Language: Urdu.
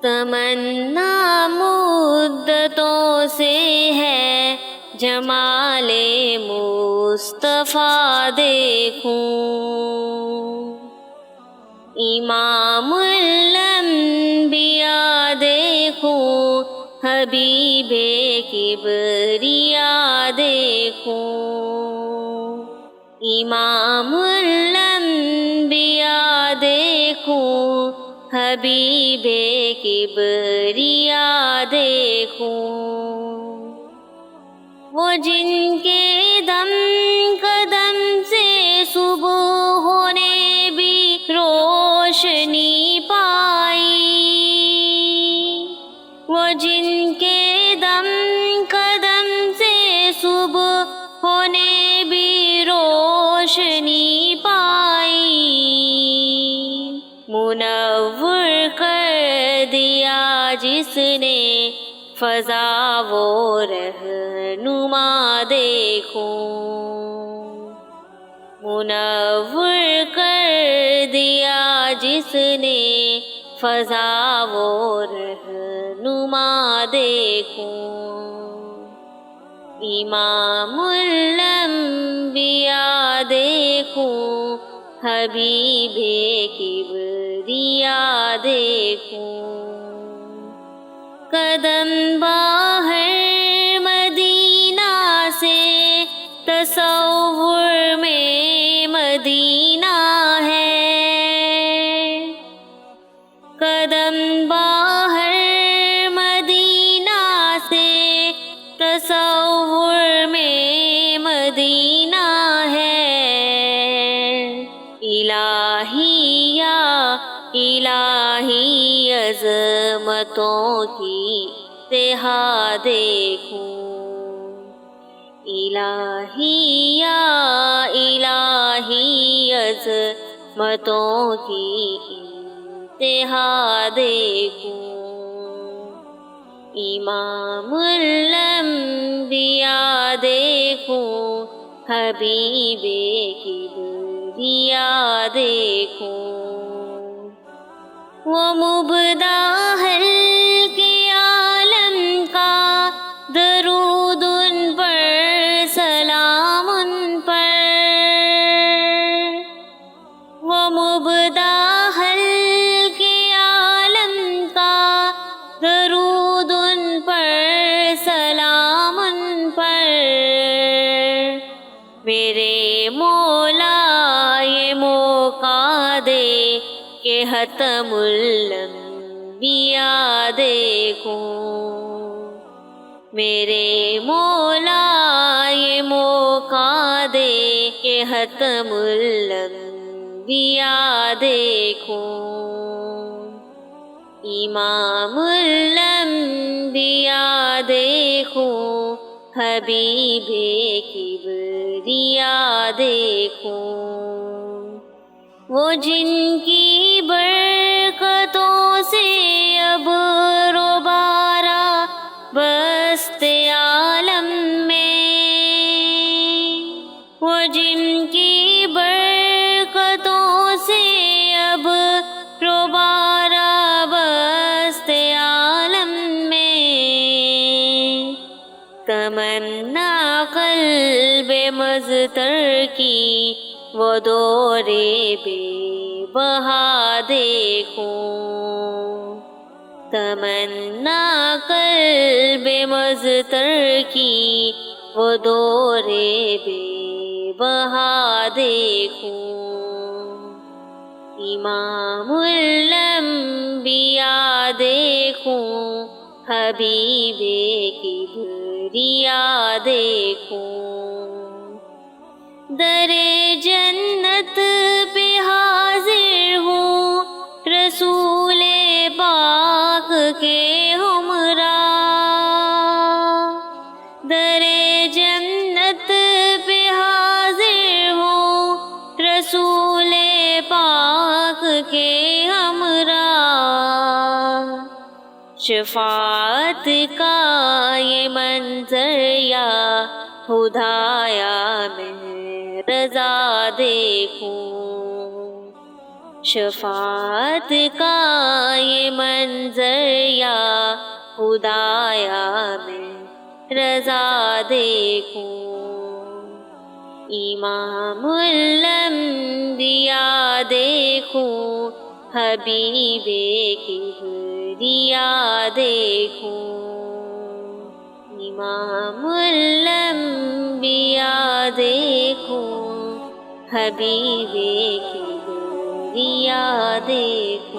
تمنا مدتوں سے ہے جمال مصطفیٰ دیکھوں، امام الانبیاء دیکھوں، حبیب کبریا دیکھوں، امام الانبیاء دیکھوں، حبیب کبریا دیکھوں، وہ جن کے دم قدم سے صبح ہونے بھی روشنی پائی، وہ جن کے دم قدم سے صبح ہونے بھی روشنی پائی، منور کر دیا جس نے فضا وہ رہنما دیکھوں، منور کر دیا جس نے فضا وہ رہنما دیکھوں، امام الانبیاء دیکھوں، حبیب کبریا دیکھوں، قدم باہر مدینہ سے تصور میں مدینہ ہے، قدم باہر مدینہ سے تصور میں مدینہ ہے، الہی یا الہی عظمتوں کی انتہا دیکھوں، الہی یا الہی عظمتوں کی انتہا دیکھوں، امام الانبیاء دیکھوں، حبیب کبریا دیکھوں، وہ مبدع خلق عالم کا درود ان پر، سلام ان پر، وہ مبدع خلق عالم کا درود ان پر، سلام ان پر، میرے مولا یہ موقع دے کہ ختم الانبیاء دیکھوں، میرے مولا یہ موقع دے کہ ختم الانبیاء دیکھوں، امام الانبیاء دیکھوں، حبیب کبریا دیکھوں، وہ جن کی برکتوں سے اب روبارہ بست عالم میں، وہ جن کی برکتوں سے اب روبارہ بست عالم میں، تمنا قلب مضطر کی وہ دور بے بہا دیکھوں، تمنا قلب مضطر کی وہ دور بے بہا دیکھوں، امام الانبیاء دیکھوں، حبیب کبریا دیکھوں، در جنت پہ حاضر ہوں رسول پاک کے ہمراہ، در جنت پہ حاضر ہوں رسول پاک کے ہمراہ، شفاعت کا یہ منظر یا خدایا میں رضا دیکھوں، شفاعت کا یہ منظر یا خدایا میں رضا دیکھوں، امام الانبیاء دیکھوں، حبیب کبریا دیکھوں، امام الانبیاء دیکھوں، حبیب کبریا دیکھوں۔